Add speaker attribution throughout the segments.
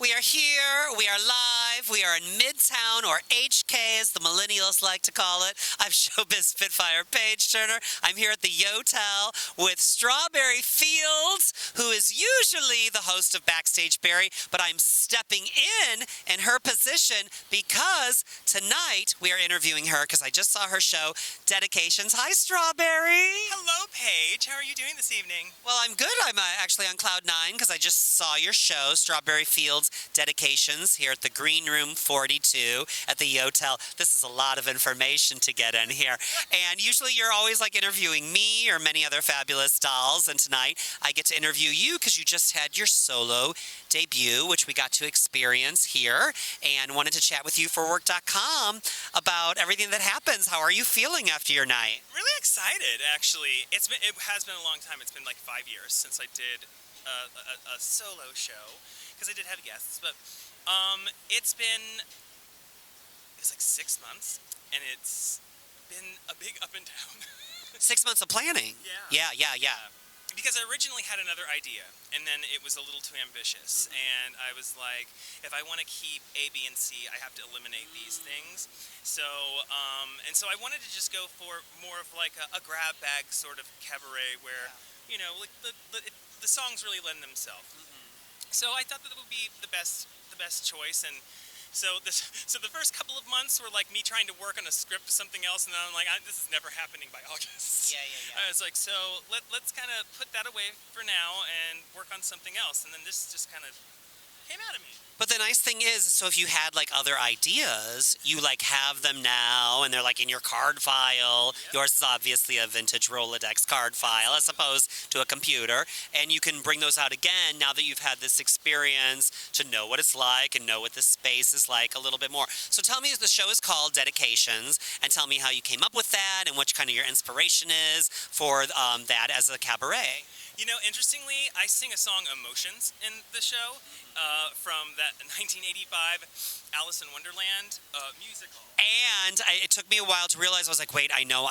Speaker 1: We are here, we are live, we are in Midtown, or HK as the millennials like to call it. I'm Showbiz Spitfire Paige Turner. I'm here at the Yotel with Strawberry Fields, who is usually the host of Backstage Barry, but I'm stepping in her position because tonight we are interviewing her because I just saw her show, Dedications. Hi, Strawberry.
Speaker 2: Hello, Paige. How are you doing this evening?
Speaker 1: Well, I'm good. I'm actually on cloud nine because I just saw your show, Strawberry Fields Dedications, here at the Green Room 42 at the Yotel. This is a lot of information to get in here. And usually you're always like interviewing me or many other fabulous dolls. And tonight I get to interview you because you just had your solo debut, which we got to experience here, and wanted to chat with you for WERRRK.com about everything that happens. How are you feeling after your night?
Speaker 2: Really excited, actually. It has been a long time. It's been like 5 years since I did a solo show, because I did have guests, but it was like 6 months, and it's been a big up and down.
Speaker 1: 6 months of planning.
Speaker 2: Yeah.
Speaker 1: Yeah.
Speaker 2: Because I originally had another idea, and then it was a little too ambitious, and I was like, if I want to keep A, B, and C, I have to eliminate these things. So, so I wanted to just go for more of like a grab bag sort of cabaret where, you know, like the songs really lend themselves. So I thought that would be the best choice, and so the first couple of months were like me trying to work on a script of something else, and then I'm like, this is never happening by August.
Speaker 1: Yeah.
Speaker 2: I was like, so let's kind of put that away for now and work on something else, and then this just kind of came out of me.
Speaker 1: But the nice thing is, so if you had like other ideas, you like have them now and they're like in your card file.
Speaker 2: Yep.
Speaker 1: Yours is obviously a vintage Rolodex card file as opposed to a computer. And you can bring those out again now that you've had this experience to know what it's like and know what the space is like a little bit more. So tell me, the show is called Dedications, and tell me how you came up with that and what kind of your inspiration is for that as a cabaret.
Speaker 2: You know, interestingly, I sing a song, Emotions, in the show from that 1985 Alice in Wonderland musical.
Speaker 1: And it took me a while to realize, I was like, wait, I know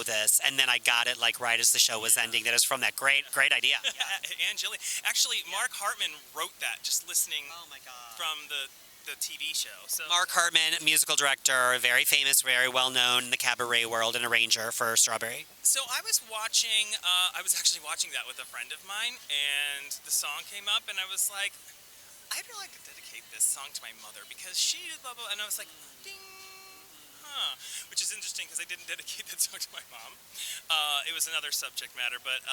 Speaker 1: this. And then I got it like right as the show was ending. That is from that great idea.
Speaker 2: Yeah. Angeli. Actually, Mark Hartman wrote that, just listening from the TV show. So
Speaker 1: Mark Hartman, musical director, very famous, very well known in the cabaret world, and arranger for Strawberry.
Speaker 2: So I was actually watching that with a friend of mine, and the song came up, and I was like, I'd really like to dedicate this song to my mother because she did blah blah, and I was like, ding, which is interesting because I didn't dedicate that song to my mom. It was another subject matter, but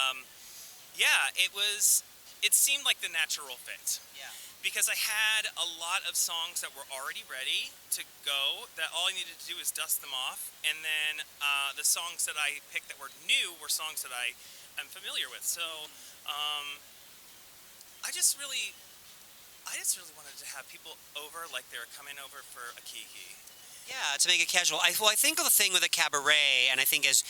Speaker 2: yeah, it seemed like the natural fit.
Speaker 1: Yeah.
Speaker 2: Because I had a lot of songs that were already ready to go, that all I needed to do is dust them off, and then the songs that I picked that were new were songs that I'm familiar with. So I just really wanted to have people over like they were coming over for a kiki.
Speaker 1: Yeah, to make it casual. I think the thing with a cabaret, and I think as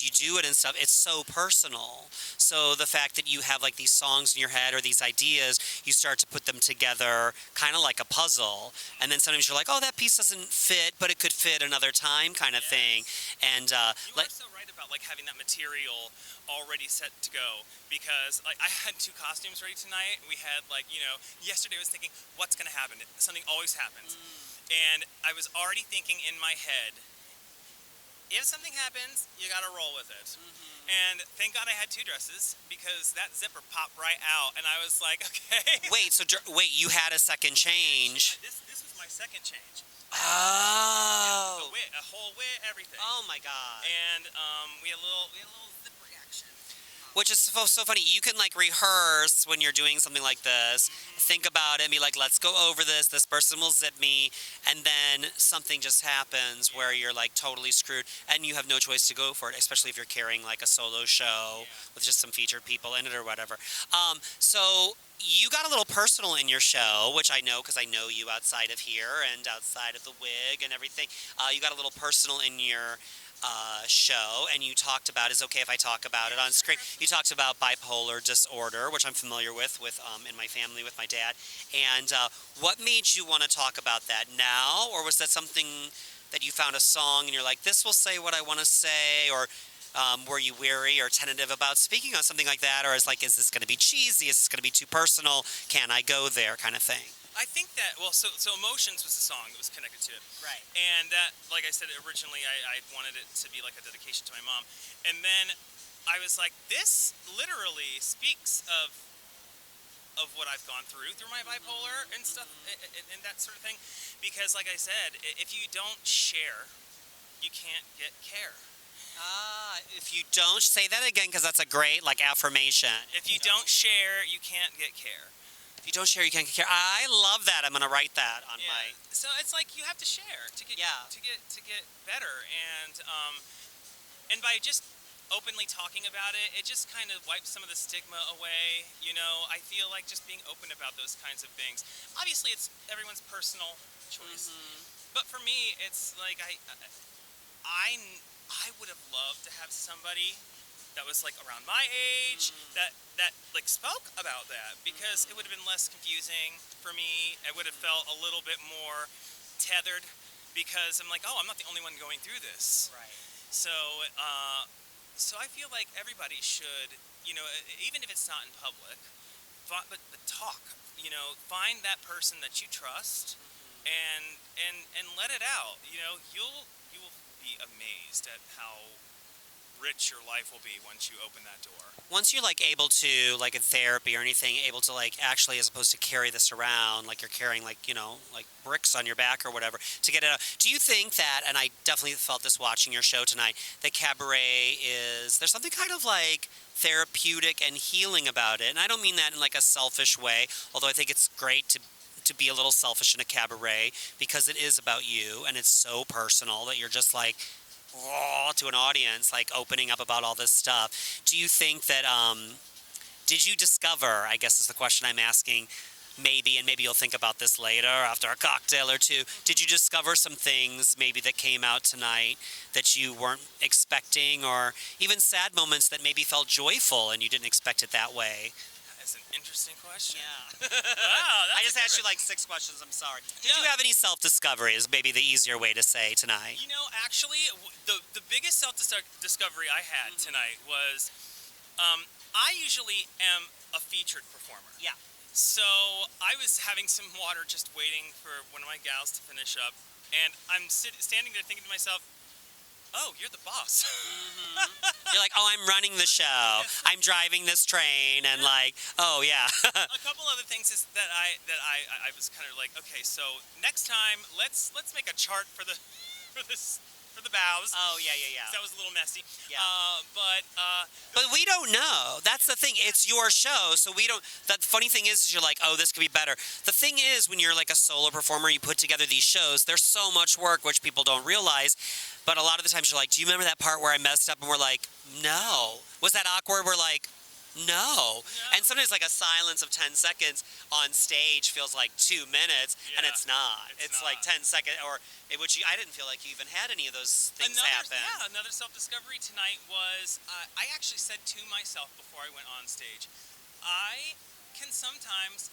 Speaker 1: you do it and stuff, it's so personal. So the fact that you have like these songs in your head or these ideas, you start to put them together kind of like a puzzle. And then sometimes you're like, oh, that piece doesn't fit, but it could fit another time kind of thing. And
Speaker 2: you are so right about like having that material already set to go, because like I had 2 costumes ready tonight. We had like, you know, yesterday I was thinking, what's going to happen? Something always happens. And I was already thinking in my head, if something happens, you gotta roll with it. And thank God I had 2 dresses, because that zipper popped right out, and I was like, okay.
Speaker 1: Wait, you had a second change.
Speaker 2: This was my second change.
Speaker 1: Oh.
Speaker 2: A whole wit, everything.
Speaker 1: Oh my God.
Speaker 2: And we had a little zip reaction.
Speaker 1: Which is so funny. You can like rehearse when you're doing something like this, think about it and be like, let's go over this person will zip me, and then something just happens where you're like totally screwed and you have no choice to go for it, especially if you're carrying like a solo show with just some featured people in it or whatever. So you got a little personal in your show, which I know because I know you outside of here and outside of the wig and everything. You got a little personal in your show, and you talked about, is it okay if I talk about it on screen? You talked about bipolar disorder, which I'm familiar with in my family with my dad. And what made you want to talk about that now, or was that something that you found a song and you're like, this will say what I want to say, or were you weary or tentative about speaking on something like that, or is this going to be cheesy? Is this going to be too personal? Can I go there, kind of thing?
Speaker 2: I think that, well, so Emotions was the song that was connected to it.
Speaker 1: Right.
Speaker 2: And that, like I said, originally I wanted it to be like a dedication to my mom. And then I was like, this literally speaks of what I've gone through my bipolar and stuff and that sort of thing. Because like I said, if you don't share, you can't get care.
Speaker 1: If you don't say that again, because that's a great like affirmation.
Speaker 2: If you don't share, you can't get care.
Speaker 1: If you don't share, you can't get care. I love that. I'm gonna write that on my.
Speaker 2: So it's like you have to share to get to get better, and by just openly talking about it, it just kind of wipes some of the stigma away. You know, I feel like just being open about those kinds of things. Obviously, it's everyone's personal choice, but for me, it's like I would have loved to have somebody that was like around my age that like spoke about that, because it would have been less confusing for me. I would have felt a little bit more tethered, because I'm like, oh, I'm not the only one going through this.
Speaker 1: Right.
Speaker 2: So so I feel like everybody should, you know, even if it's not in public, but talk, you know, find that person that you trust, and let it out. You know, you will be amazed at how rich your life will be once you open that door.
Speaker 1: Once you're like able to, like in therapy or anything, able to like actually, as opposed to carry this around, like you're carrying like, you know, like bricks on your back or whatever to get it out. Do you think that, and I definitely felt this watching your show tonight, that cabaret there's something kind of like therapeutic and healing about it? And I don't mean that in like a selfish way, although I think it's great to be a little selfish in a cabaret, because it is about you and it's so personal that you're just like raw to an audience, like opening up about all this stuff. Do you think that did you discover, I guess is the question I'm asking, maybe, and maybe you'll think about this later after a cocktail or two, did you discover some things maybe that came out tonight that you weren't expecting, or even sad moments that maybe felt joyful and you didn't expect it that way?
Speaker 2: That's an interesting question.
Speaker 1: Yeah.
Speaker 2: Wow,
Speaker 1: I just asked you like 6 questions. I'm sorry. Did you
Speaker 2: No.
Speaker 1: have any self-discovery? Is maybe the easier way to say tonight.
Speaker 2: You know, actually, the biggest self-discovery I had tonight was, I usually am a featured performer.
Speaker 1: Yeah.
Speaker 2: So I was having some water, just waiting for one of my gals to finish up, and I'm standing there thinking to myself, oh, you're the boss.
Speaker 1: You're like, oh, I'm running the show. I'm driving this train, and like, oh yeah.
Speaker 2: A couple other things is that I was kind of like, okay, so next time let's make a chart for the bows.
Speaker 1: Oh yeah.
Speaker 2: That was a little messy.
Speaker 1: Yeah.
Speaker 2: But
Speaker 1: we don't know. That's the thing. It's your show, so we don't. The funny thing is you're like, oh, this could be better. The thing is, when you're like a solo performer, you put together these shows. There's so much work, which people don't realize. But a lot of the times you're like, do you remember that part where I messed up? And we're like, no. Was that awkward? We're like, no. And sometimes like a silence of 10 seconds on stage feels like 2 minutes, and it's not. It's like 10 seconds, which I didn't feel like you even had any of those things happen.
Speaker 2: Yeah, another self-discovery tonight was, I actually said to myself before I went on stage, I can sometimes,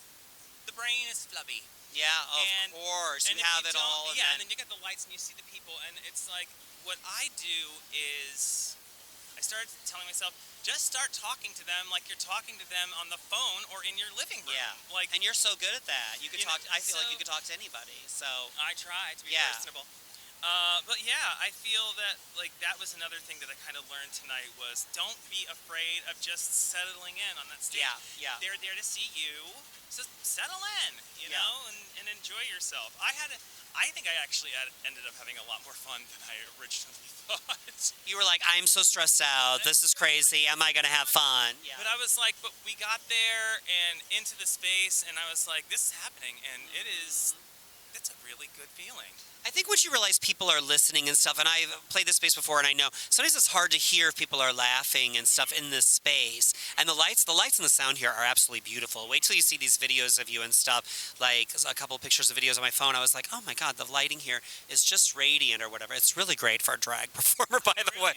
Speaker 2: the brain is flubby.
Speaker 1: Yeah, of course. You have it all.
Speaker 2: Yeah, and then you get the lights and you see the people, and it's like, what I do is, I started telling myself, just start talking to them like you're talking to them on the phone or in your living room.
Speaker 1: Yeah,
Speaker 2: like,
Speaker 1: and you're so good at that. You could talk. I feel like you could talk to anybody. So
Speaker 2: I try to be personable. But yeah, I feel that like that was another thing that I kind of learned tonight was don't be afraid of just settling in on that stage.
Speaker 1: Yeah.
Speaker 2: They're there to see you, so settle in, you know, and enjoy yourself. I think I actually ended up having a lot more fun than I originally thought.
Speaker 1: You were like, I'm so stressed out. This is crazy. Am I gonna have fun? Yeah.
Speaker 2: But I was like, but we got there and into the space, and I was like, this is happening, and it's a really good feeling.
Speaker 1: I think once you realize people are listening and stuff, and I've played this space before, and I know sometimes it's hard to hear if people are laughing and stuff in this space. And the lights and the sound here are absolutely beautiful. Wait till you see these videos of you and stuff. Like a couple of pictures of videos on my phone. I was like, oh my God, the lighting here is just radiant or whatever. It's really great for a drag performer, by the way.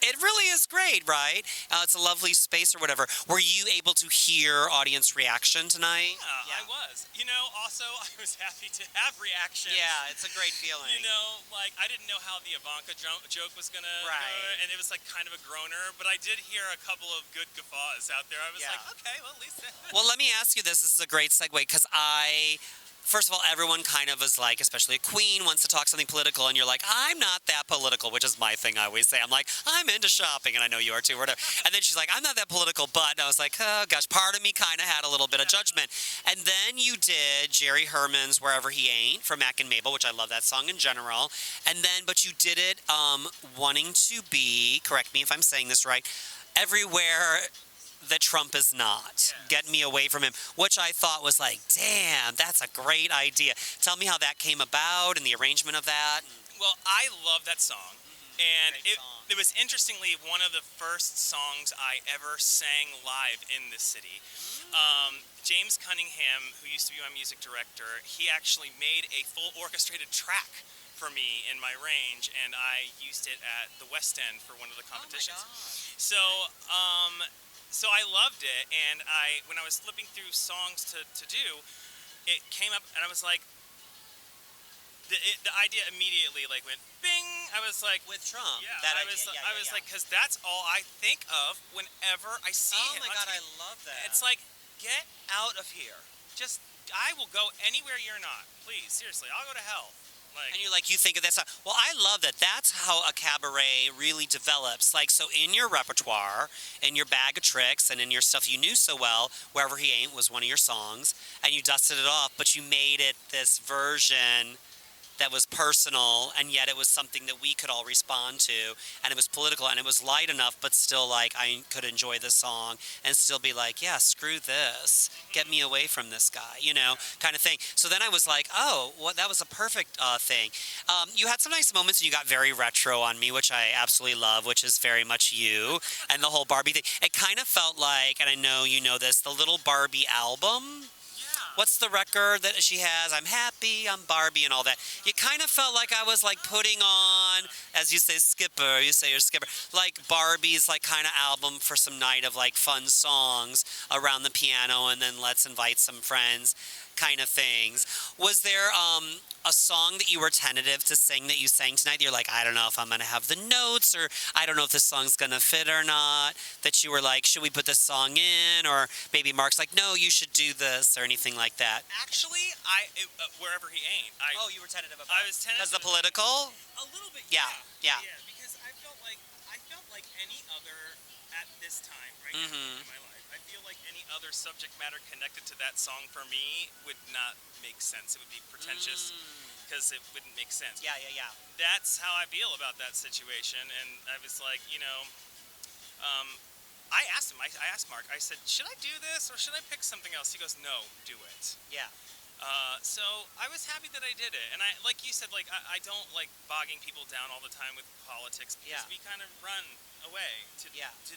Speaker 1: It really is great, right? It's a lovely space or whatever. Were you able to hear audience reaction tonight?
Speaker 2: Yeah, I was. You know, also, I was happy to have reaction.
Speaker 1: Yeah, it's a great feeling.
Speaker 2: You know, like, I didn't know how the Ivanka joke was going to go, and it was, like, kind of a groaner, but I did hear a couple of good guffaws out there. I was like, okay, well, at least...
Speaker 1: Well, let me ask you this. This is a great segue, because I First of all, everyone kind of is like, especially a queen, wants to talk something political, and you're like, I'm not that political, which is my thing I always say. I'm like, I'm into shopping, and I know you are too, whatever. And then she's like, I'm not that political, but, and I was like, oh gosh, part of me kind of had a little bit of judgment. And then you did Jerry Herman's Wherever He Ain't from Mac and Mabel, which I love that song in general. And then, but you did it wanting to be, correct me if I'm saying this right, everywhere that Trump is not.
Speaker 2: Yes.
Speaker 1: Get me away from him, which I thought was like, damn, that's a great idea. Tell me how that came about and the arrangement of that.
Speaker 2: Well, I love that song. And
Speaker 1: Great song.
Speaker 2: it was interestingly one of the first songs I ever sang live in this city. James Cunningham, who used to be my music director, he actually made a full orchestrated track for me in my range, and I used it at the West End for one of the competitions.
Speaker 1: Oh my God.
Speaker 2: So, so I loved it, and when I was flipping through songs to do, it came up, and I was like, the idea immediately like went bing. I was like,
Speaker 1: With Trump.
Speaker 2: yeah,
Speaker 1: That
Speaker 2: I
Speaker 1: idea.
Speaker 2: was,
Speaker 1: Yeah,
Speaker 2: I
Speaker 1: yeah,
Speaker 2: was
Speaker 1: yeah.
Speaker 2: like, because that's all I think of whenever I see
Speaker 1: Oh
Speaker 2: him.
Speaker 1: my
Speaker 2: on
Speaker 1: God, I
Speaker 2: TV.
Speaker 1: love that.
Speaker 2: It's like, get out of here. Just, I will go anywhere you're not. Please, seriously, I'll go to hell. Like,
Speaker 1: And you think of that song. Well, I love that. That's how a cabaret really develops. Like, so in your repertoire, in your bag of tricks, and in your stuff you knew so well, Wherever He Ain't was one of your songs, and you dusted it off, but you made it this version that was personal, and yet it was something that we could all respond to, and it was political, and it was light enough, but still, like, I could enjoy the song and still be like, yeah, screw this, get me away from this guy, kind of thing. So then I was like, oh, well, that was a perfect thing. You had some nice moments, and you got very retro on me, which I absolutely love, which is very much you, and the whole Barbie thing. It kind of felt like, and I know you know this, the little Barbie album. What's the record that she has? I'm happy, I'm Barbie, and all that. It kind of felt like I was like putting on, as you say, Skipper. You say you're Skipper, like Barbie's like kind of album for some night of like fun songs around the piano, and then let's invite some friends, kind of things. Was there a song that you were tentative to sing that you sang tonight? That you're like, I don't know if I'm gonna have the notes, or I don't know if this song's gonna fit or not. That you were like, should we put this song in? Or maybe Mark's like, no, you should do this, or anything like that.
Speaker 2: actually, Wherever He Ain't.
Speaker 1: Oh, you were tentative about
Speaker 2: I was tentative.
Speaker 1: because the political.
Speaker 2: A little bit,
Speaker 1: Yeah, yeah.
Speaker 2: because I felt like any other at this time, right now
Speaker 1: Mhm.
Speaker 2: in my life. I feel like any other subject matter connected to that song for me would not make sense. It would be pretentious because it wouldn't make sense.
Speaker 1: Yeah, yeah, yeah.
Speaker 2: That's how I feel about that situation, and I was like, I asked him. I asked Mark. I said, should I do this or should I pick something else? He goes, no, do it.
Speaker 1: Yeah.
Speaker 2: So I was happy that I did it, and I, like you said, like I don't like bogging people down all the time with politics because
Speaker 1: Yeah.
Speaker 2: we kind of run away to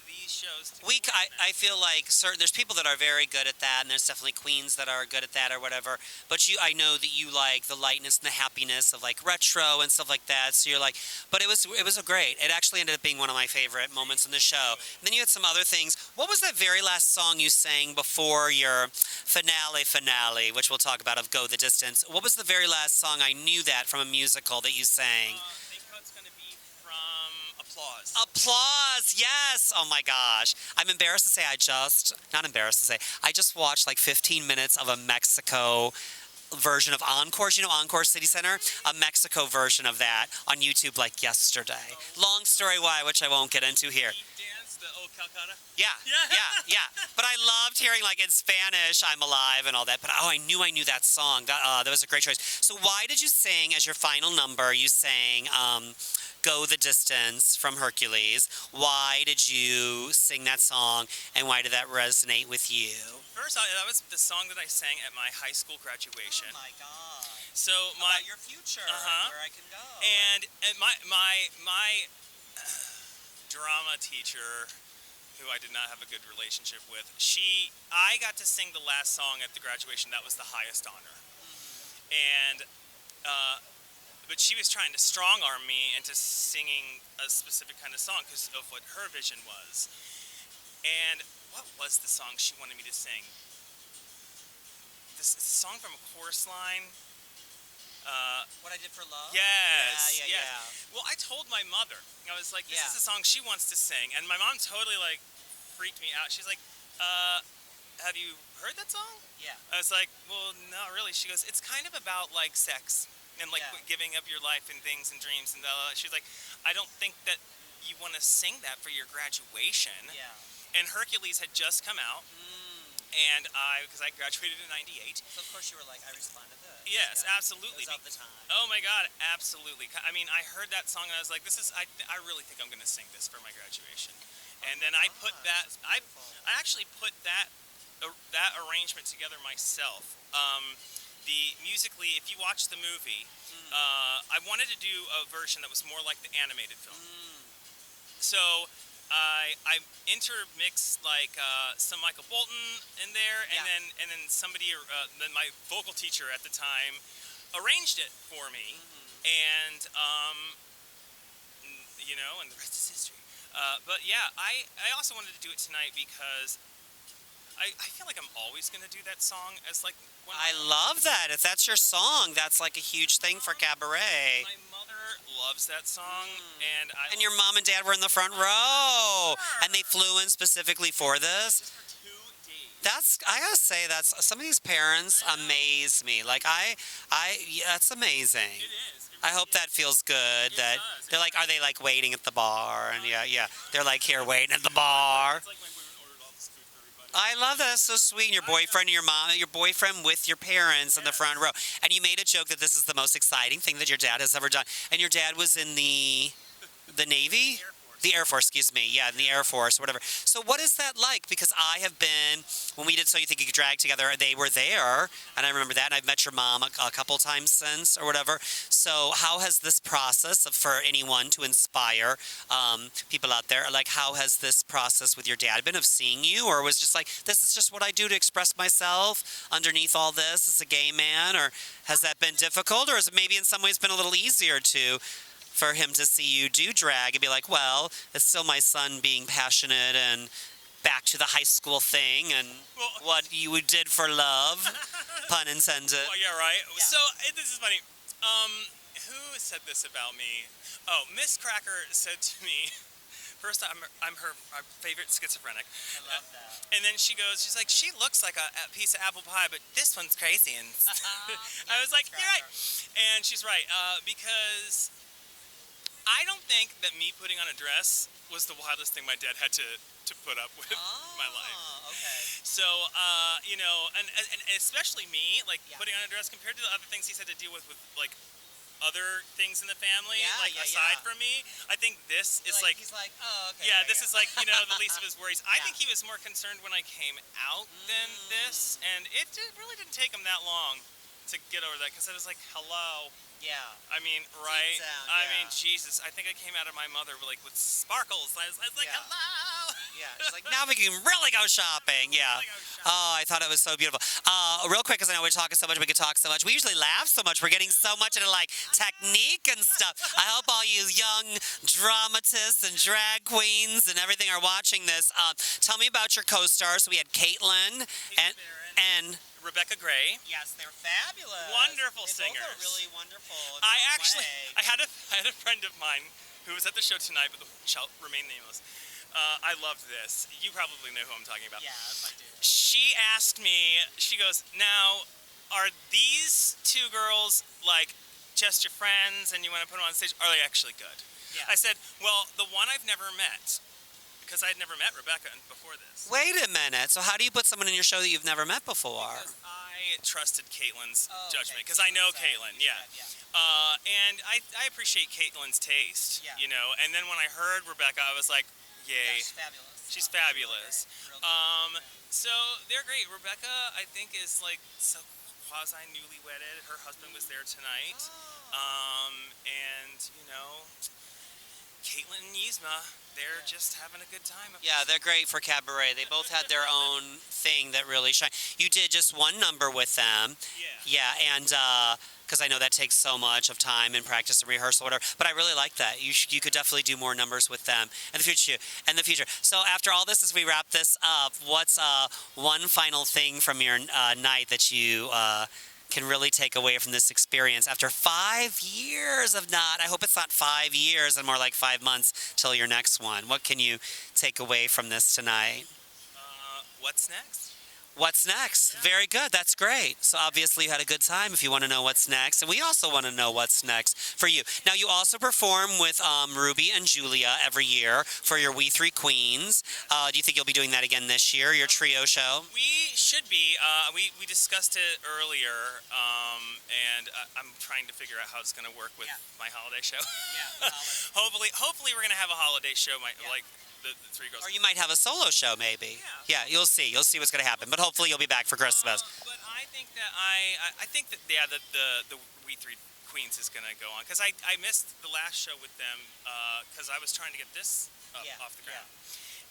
Speaker 2: these shows.
Speaker 1: I feel like there's people that are very good at that, and there's definitely queens that are good at that or whatever. But I know that you like the lightness and the happiness of like retro and stuff like that. So you're like, but it was a great. It actually ended up being one of my favorite moments in the show. And then you had some other things. What was that very last song you sang before your finale, which we'll talk about, of Go the Distance? What was the very last song? I knew that from a musical that you sang.
Speaker 2: I think how it's gonna be from Applause.
Speaker 1: Applause, yes. Oh my gosh. I'm embarrassed to say not embarrassed to say, I just watched like 15 minutes of a Mexico version of Encore. You know Encore City Center? A Mexico version of that on YouTube like yesterday. Long story why, which I won't get into here.
Speaker 2: The dance, the O Calcutta.
Speaker 1: Yeah, yeah. But I loved hearing like in Spanish, I'm alive and all that. But I knew that song. That was a great choice. So why did you sing as your final number, you sang Go the Distance from Hercules? Why did you sing that song, and why did that resonate with you?
Speaker 2: First, that was the song that I sang at my high school graduation.
Speaker 1: Oh my God.
Speaker 2: So
Speaker 1: About your future and where I can go.
Speaker 2: And my drama teacher, who I did not have a good relationship with, I got to sing the last song at the graduation. That was the highest honor. And but she was trying to strong arm me into singing a specific kind of song because of what her vision was. And what was the song she wanted me to sing? This song from a chorus line.
Speaker 1: What I Did for Love?
Speaker 2: Yes.
Speaker 1: Yeah.
Speaker 2: Well, I told my mother. I was like, this
Speaker 1: Yeah.
Speaker 2: is the song she wants to sing. And my mom totally, like, freaked me out. She's like, have you heard that song?"
Speaker 1: Yeah.
Speaker 2: I was like, "Well, not really." She goes, "It's kind of about like sex and like
Speaker 1: Yeah.
Speaker 2: giving up your life and things and dreams and blah, blah, blah." She's like, "I don't think that you want to sing that for your graduation."
Speaker 1: Yeah.
Speaker 2: And Hercules had just come out, and because I graduated in '98.
Speaker 1: So of course you were like, I respond to this.
Speaker 2: Yes,
Speaker 1: Yeah.
Speaker 2: absolutely.
Speaker 1: It was of the time.
Speaker 2: Oh my God, absolutely. I mean, I heard that song and I was like, I really think I'm going to sing this for my graduation. And then I put that, I actually put that arrangement together myself. The musically, if you watch the movie, I wanted to do a version that was more like the animated film. So I intermixed like some Michael Bolton in there, and then somebody, then my vocal teacher at the time, arranged it for me, and and the rest is history. But yeah, I also wanted to do it tonight because I feel like I'm always going to do that song as like one of
Speaker 1: I love that. If that's your song, that's like a huge thing for cabaret.
Speaker 2: my mother loves that song, and
Speaker 1: And your mom and dad were in the front row, and they flew in specifically for this.
Speaker 2: just for 2 days.
Speaker 1: I gotta say, that's some of these parents amaze me. Like yeah, that's amazing.
Speaker 2: It is.
Speaker 1: I hope that feels good. That
Speaker 2: does.
Speaker 1: they're like, are they like waiting at the bar? And yeah, they're like here waiting at the bar.
Speaker 2: It's like my women ordered all this food for everybody.
Speaker 1: I love that. That's so sweet. And your boyfriend and your mom, your boyfriend with your parents in the front row. And you made a joke that this is the most exciting thing that your dad has ever done. And your dad was in the Navy?
Speaker 2: Air Force.
Speaker 1: The Air Force, excuse me. Yeah, in the Air Force or whatever. So what is that like? Because I have been, when we did So You Think You Could Drag Together, they were there. And I remember that. And I've met your mom a couple times since or whatever. So how has this process for anyone to inspire people out there, like how has this process with your dad been of seeing you? Or was just like, this is just what I do to express myself underneath all this as a gay man? Or has that been difficult? Or has it maybe in some ways been a little easier for him to see you do drag and be like, well, it's still my son being passionate and back to the high school thing and what you did for love, pun intended.
Speaker 2: Oh yeah, right.
Speaker 1: Yeah.
Speaker 2: So this is funny. Who said this about me? Oh, Miss Cracker said to me. First, I'm her favorite schizophrenic.
Speaker 1: I love that.
Speaker 2: And then she's like, she looks like a piece of apple pie, but this one's crazy. And I was like, you're right. And she's right, because I don't think that me putting on a dress was the wildest thing my dad had to put up with in my life.
Speaker 1: Okay.
Speaker 2: So, and especially me, like putting on a dress compared to the other things he's had to deal with like other things in the family, aside from me, I think this is like
Speaker 1: he's like, oh, okay.
Speaker 2: yeah, this is like, the least of his worries. I think he was more concerned when I came out than this, and it really didn't take him that long to get over that, because I was like, hello.
Speaker 1: Yeah.
Speaker 2: I mean, right?
Speaker 1: down,
Speaker 2: I
Speaker 1: yeah.
Speaker 2: mean, Jesus, I think I came out of my mother with sparkles. I was like,
Speaker 1: Yeah.
Speaker 2: hello.
Speaker 1: Yeah, she's like, now we can really go shopping. Yeah. Oh, I thought it was so beautiful. Real quick, because I know we're talking so much, we could talk so much. We usually laugh so much. We're getting so much into like technique and stuff. I hope all you young dramatists and drag queens and everything are watching this. Tell me about your co-stars. We had Caitlin and
Speaker 2: Rebecca Gray.
Speaker 1: yes, they're fabulous.
Speaker 2: Wonderful
Speaker 1: they
Speaker 2: singers.
Speaker 1: Both are really wonderful. in
Speaker 2: I
Speaker 1: their own
Speaker 2: actually,
Speaker 1: way.
Speaker 2: I had a friend of mine who was at the show tonight, but shall remain nameless. I loved this. You probably know who I'm talking about.
Speaker 1: Yes, I do.
Speaker 2: She asked me, she goes, now, are these two girls like just your friends and you want to put them on stage? Are they actually good?
Speaker 1: Yeah.
Speaker 2: I said, well, the one I've never met, because I had never met Rebecca before this.
Speaker 1: Wait a minute. So how do you put someone in your show that you've never met before?
Speaker 2: Because I trusted Caitlin's
Speaker 1: Oh,
Speaker 2: judgment,
Speaker 1: okay.
Speaker 2: because I know
Speaker 1: Caitlin's
Speaker 2: Caitlin, yeah. And I appreciate Caitlin's taste,
Speaker 1: Yeah.
Speaker 2: And then when I heard Rebecca, I was like, yay.
Speaker 1: She's fabulous.
Speaker 2: She's fabulous.
Speaker 1: Real good.
Speaker 2: So they're great. Rebecca, I think, is like so quasi newlywed. Her husband was there tonight. And Caitlin and Yzma, they're just having a good time.
Speaker 1: Yeah, they're great for cabaret. They both had their own thing that really shined. You did just one number with them.
Speaker 2: Yeah.
Speaker 1: Yeah, and because I know that takes so much of time and practice and rehearsal, whatever. But I really like that. You could definitely do more numbers with them in the future. So after all this, as we wrap this up, what's one final thing from your night that you can really take away from this experience after 5 years of not? I hope it's not 5 years and more like 5 months till your next one. What can you take away from this tonight?
Speaker 2: What's next?
Speaker 1: What's next? Very good. That's great. So obviously you had a good time if you want to know what's next. And we also want to know what's next for you. Now you also perform with Ruby and Julia every year for your We Three Queens. Do you think you'll be doing that again this year, your trio show?
Speaker 2: We should be. We discussed it earlier, and I'm trying to figure out how it's going to work with my holiday show.
Speaker 1: Yeah.
Speaker 2: hopefully we're going to have a holiday show, like the three girls.
Speaker 1: Or you might have a solo show, maybe. Yeah, you'll see. You'll see what's going to happen. But hopefully you'll be back for Christmas.
Speaker 2: But I think that I think that the We Three Queens is going to go on because I missed the last show with them because I was trying to get this up off the ground.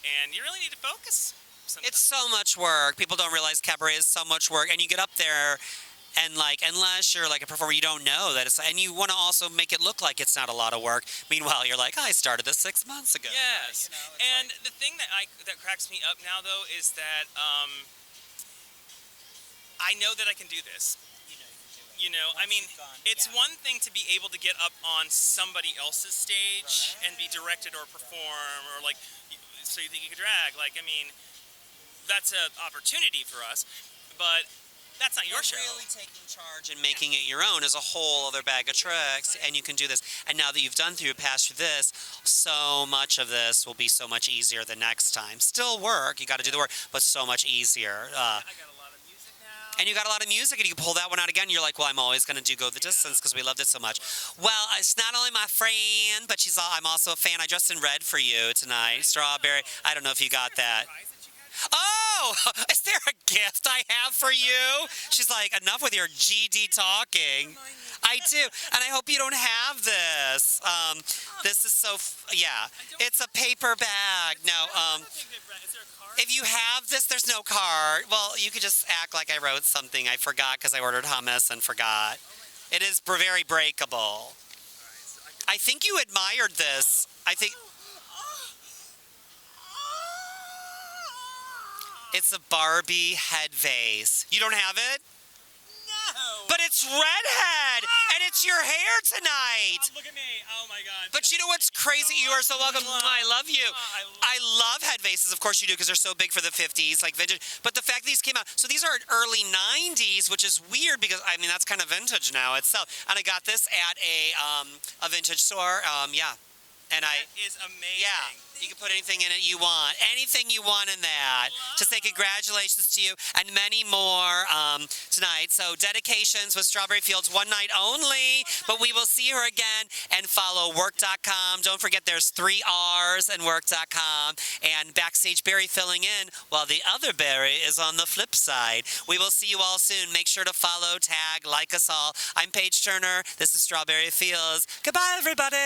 Speaker 2: And you really need to focus sometimes.
Speaker 1: It's so much work. People don't realize cabaret is so much work. And you get up there and like, unless you're like a performer, you don't know that it's, and you want to also make it look like it's not a lot of work. Meanwhile, you're like, I started this 6 months ago.
Speaker 2: Yes.
Speaker 1: You know,
Speaker 2: and the thing that cracks me up now though is that I know that I can do this. You know, I mean, it's one thing to be able to get up on somebody else's stage and be directed or perform or like, so you think you could drag. Like, I mean, that's an opportunity for us, but that's not your show.
Speaker 1: Really taking charge and making it your own is a whole other bag of tricks, and you can do this. And now that you've passed through this, so much of this will be so much easier the next time. Still work, you got to do the work, but so much easier.
Speaker 2: I got a lot of music now.
Speaker 1: And you got a lot of music, and you can pull that one out again. You're like, well, I'm always going to go the distance because we loved it so much. Well, it's not only my friend, but I'm also a fan. I dressed in red for you tonight. Strawberry. I don't know if you got that. Oh, is there a gift I have for you? She's like, enough with your GD talking. I do, and I hope you don't have this. This is so, it's a paper bag. No, if you have this, there's no card. Well, you could just act like I wrote something. I forgot because I ordered hummus and forgot. It is very breakable. I think you admired this. I think... It's a Barbie head vase. You don't have it?
Speaker 2: No.
Speaker 1: But it's redhead, and it's your hair tonight.
Speaker 2: Look at me. Oh, my God.
Speaker 1: But you know what's crazy? You are so welcome. I love you. I love head vases. Of course you do, because they're so big for the 50s, like vintage. But the fact that these came out, so these are early 90s, which is weird because, I mean, that's kind of vintage now itself. And I got this at a vintage store. And
Speaker 2: that is amazing.
Speaker 1: Yeah, you can put anything in it you want. Anything you want in that. To say congratulations to you and many more tonight. So dedications with Strawberry Fields one night only. But we will see her again and follow WERRRK.com. Don't forget there's 3 R's and WERRRK.com. And Backstage Barry filling in while the other Barry is on the flip side. We will see you all soon. Make sure to follow, tag, like us all. I'm Paige Turner. This is Strawberry Fields. Goodbye, everybody.